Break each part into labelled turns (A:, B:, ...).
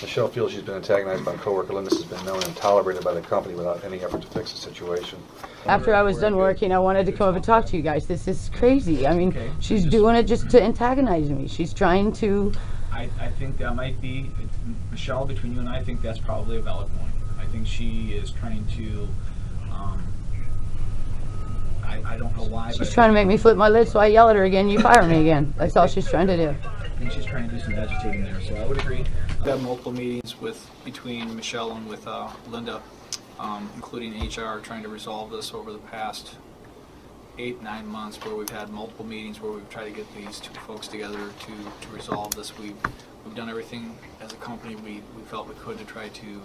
A: Michelle feels she's been antagonized by coworker Linda has been known and tolerated by the company without any effort to fix the situation.
B: After I was done working, I wanted to come up and talk to you guys. This is crazy. I mean, she's doing it just to antagonize me. She's trying to...
C: I think that might be, Michelle, between you and I think that's probably a valid point. I think she is trying to, I don't know why.
B: She's trying to make me flip my lid, so I yell at her again, you fire me again. That's all she's trying to do.
C: I think she's trying to do some agitating there, so I would agree. We've had multiple meetings between Michelle and with Linda, including HR, trying to resolve this over the past 8-9 months, where we've had multiple meetings where we've tried to get these two folks together to resolve this. We've done everything as a company we felt we could to try to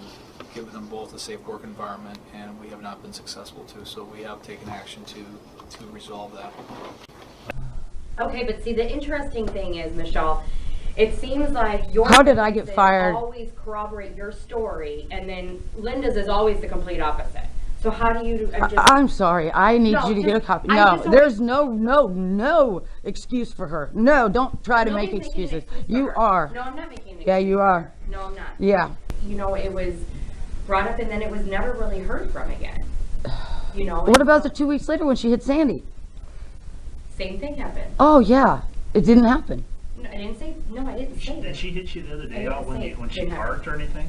C: give them both a safe work environment, and we have not been successful to. So we have taken action to resolve that.
D: Okay, but see, the interesting thing is, Michelle, it seems like your
B: How did I get fired?
D: always corroborate your story, and then Linda's is always the complete opposite. So how do you?
B: I'm sorry. I need
D: No,
B: you to get a copy.
D: I
B: No,
D: just
B: there's no excuse for her. No, don't try to make
D: Nobody's making an
B: excuses.
D: excuse for
B: You
D: her.
B: are.
D: No, I'm not making an excuse.
B: Yeah, you are.
D: No, I'm not.
B: Yeah.
D: You know, it was brought up and then it was never really heard from again. You know.
B: What about the 2 weeks later when she hit Sandy?
D: Same thing happened.
B: Oh, yeah. It didn't happen.
D: No, I didn't say. No, I didn't say
E: Did
D: that.
E: she hit you the other day
D: I
E: out
D: didn't say
E: when she
D: didn't happen.
E: parked or anything?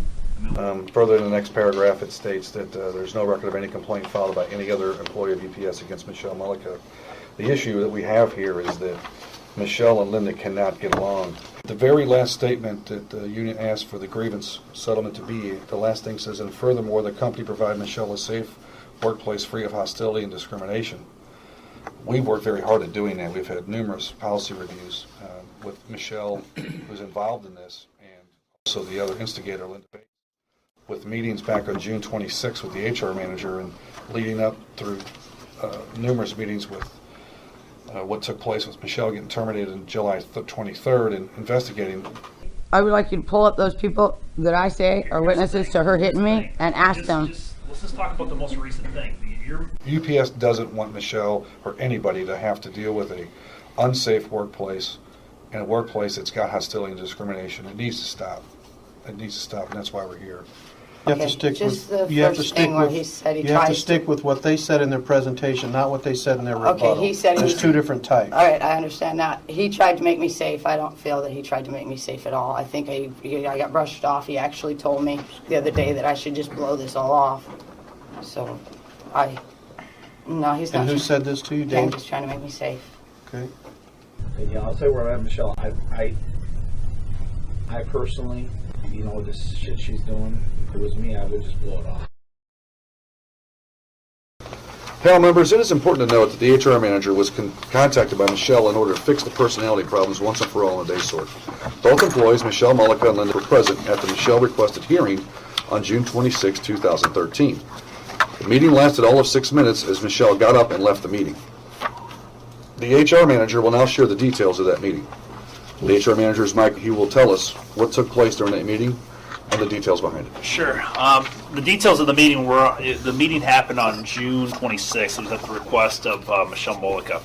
A: Further in the next paragraph, it states that there's no record of any complaint filed by any other employee of UPS against Michelle Mullica. The issue that we have here is that Michelle and Linda cannot get along. The very last statement that the union asked for the grievance settlement to be, the last thing says, and furthermore, the company provide Michelle a safe workplace free of hostility and discrimination. We've worked very hard at doing that. We've had numerous policy reviews with Michelle, who's involved in this, and also the other instigator, Linda Bates, with meetings back on June 26th with the HR manager and leading up through numerous meetings with what took place with Michelle getting terminated on July 23rd and investigating.
B: I would like you to pull up those people that I say are witnesses to her hitting me and ask them.
E: Let's just talk about the most recent thing.
A: UPS doesn't want Michelle or anybody to have to deal with a unsafe workplace and a workplace that's got hostility and discrimination. It needs to stop. It needs to stop, and that's why we're here.
F: You have to stick with what they said in their presentation, not what they said in their rebuttal.
G: Okay, he said
F: There's two different types.
G: All right, I understand that. He tried to make me safe. I don't feel that he tried to make me safe at all. I think I got brushed off. He actually told me the other day that I should just blow this all off. So, no, he's not.
F: And who said this to you,
G: Dan?
F: Dave?
G: He's trying to make me safe.
F: Okay.
C: And, yeah, I'll say where I'm at, Michelle. I personally, you know, this shit she's doing, if it was me, I would just blow it off.
A: Panel members, it is important to note that the HR manager was contacted by Michelle in order to fix the personality problems once and for all in a day sort. Both employees, Michelle Mullica and Linda, were present at the Michelle requested hearing on June 26, 2013. The meeting lasted all of 6 minutes as Michelle got up and left the meeting. The HR manager will now share the details of that meeting. The HR manager is Mike. He will tell us what took place during that meeting and the details behind it.
E: Sure. The details of the meeting were, the meeting happened on June 26th. It was at the request of Michelle Mullica.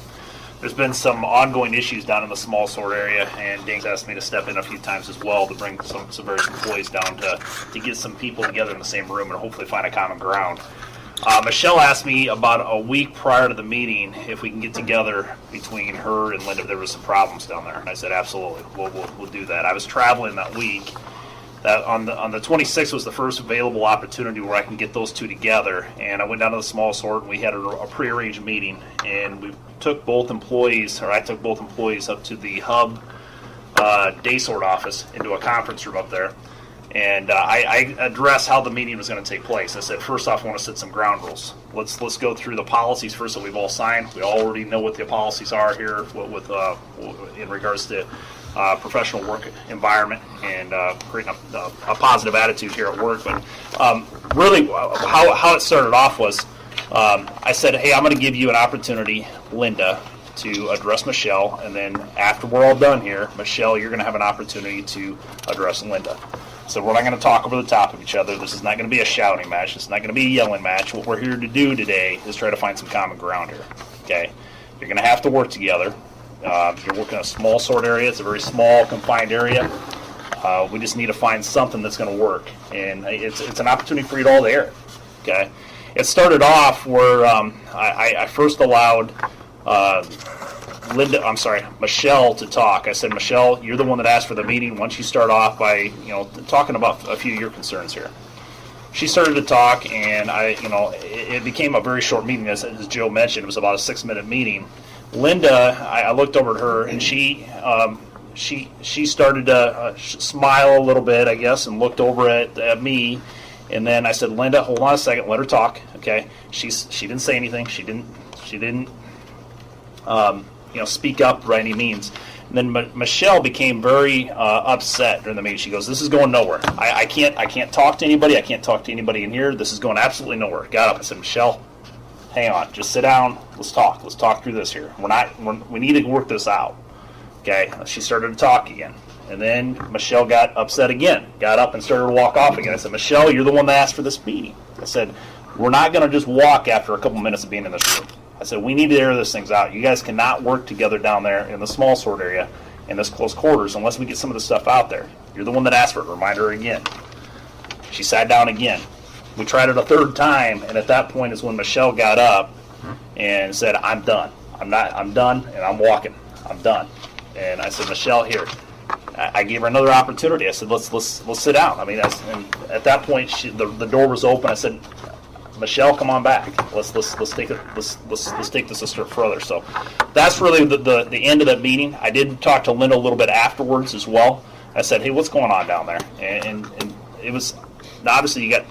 E: There's been some ongoing issues down in the small sort area, and Dane's asked me to step in a few times as well to bring some various employees down to get some people together in the same room and hopefully find a common ground. Michelle asked me about a week prior to the meeting if we can get together between her and Linda if there was some problems down there. And I said, absolutely, we'll do that. I was traveling that week. That on the 26th was the first available opportunity where I can get those two together. And I went down to the small sort and we had a prearranged meeting. And we took both employees, or I took both employees up to the hub day sort office into a conference room up there. And I addressed how the meeting was going to take place. I said, first off, I want to set some ground rules. Let's go through the policies first that we've all signed. We already know what the policies are here with in regards to professional work environment and creating a positive attitude here at work. But really, how it started off was I said, hey, I'm going to give you an opportunity, Linda, to address Michelle, and then after we're all done here, Michelle, you're going to have an opportunity to address Linda. So we're not going to talk over the top of each other. This is not going to be a shouting match. This is not going to be a yelling match. What we're here to do today is try to find some common ground here. Okay? You're going to have to work together. You're working in a small sort area. It's a very small, confined area. We just need to find something that's going to work, and it's an opportunity for you to all to air it. Okay, it started off where I first allowed Michelle to talk. I said, Michelle, you're the one that asked for the meeting. Why don't you start off by talking about a few of your concerns here. She started to talk, and it became a very short meeting. As Joe mentioned, it was about a 6-minute meeting. Linda, I looked over at her, and she started to smile a little bit, I guess, and looked over at me. And then I said, Linda, hold on a second, let her talk. Okay, she didn't say anything. She didn't speak up by any means. And then Michelle became very upset during the meeting. She goes, "This is going nowhere. I can't talk to anybody. I can't talk to anybody in here. This is going absolutely nowhere." Got up. I said, "Michelle, hang on. Just sit down. Let's talk. Let's talk through this here. We need to work this out." Okay. She started to talk again. And then Michelle got upset again. Got up and started to walk off again. I said, "Michelle, you're the one that asked for this meeting." I said, "We're not going to just walk after a couple minutes of being in this room." I said, "We need to air this things out. You guys cannot work together down there in the small sort area in this close quarters unless we get some of the stuff out there. You're the one that asked for it. Remind her again." She sat down again. We tried it a third time, and at that point is when Michelle got up and said, "I'm done. I'm done, and I'm walking. I'm done." And I said, "Michelle, here." I gave her another opportunity. I said, let's sit down. I mean, and at that point, the door was open. I said, "Michelle, come on back. Let's take this a step further." So that's really the end of that meeting. I did talk to Linda a little bit afterwards as well. I said, "Hey, what's going on down there?" And it was obviously you got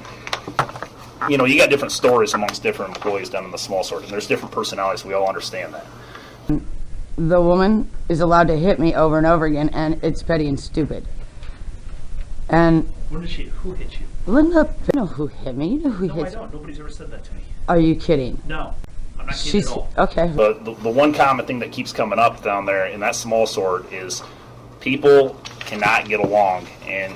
E: different stories amongst different employees down in the small sort, and there's different personalities. We all understand that.
B: The woman is allowed to hit me over and over again, and it's petty and stupid. And
E: Who hit you?
B: Linda, you know who hit me? You know who
E: No, I
B: hits me?
E: don't. Nobody's ever said that to me.
B: Are you kidding?
E: No, I'm not kidding
B: She's
E: at all.
B: okay.
E: The one common thing that keeps coming up down there in that small sort is people cannot get along, and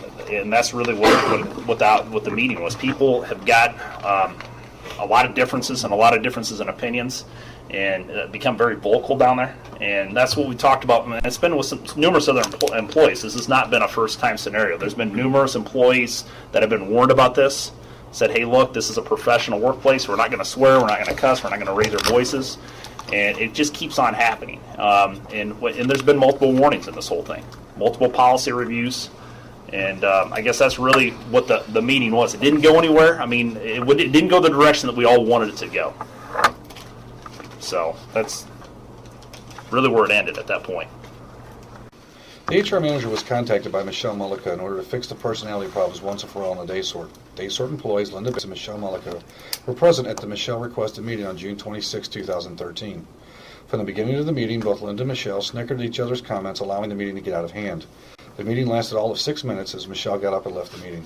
E: that's really what the meeting was. People have got a lot of differences in opinions, and become very vocal down there. And that's what we talked about. And it's been with numerous other employees. This has not been a first-time scenario. There's been numerous employees that have been warned about this, said, "Hey, look, this is a professional workplace. We're not going to swear. We're not going to cuss. We're not going to raise our voices." And it just keeps on happening. And there's been multiple warnings in this whole thing, multiple policy reviews. And I guess that's really what the meeting was. It didn't go anywhere. I mean, it didn't go the direction that we all wanted it to go. So that's really where it ended at that point.
A: The HR manager was contacted by Michelle Mullica in order to fix the personality problems once and for all in the day sort. Day sort employees Linda Bates and Michelle Mullica were present at the Michelle requested meeting on June 26, 2013. From the beginning of the meeting, both Linda and Michelle snickered at each other's comments, allowing the meeting to get out of hand. The meeting lasted all of 6 minutes as Michelle got up and left the meeting.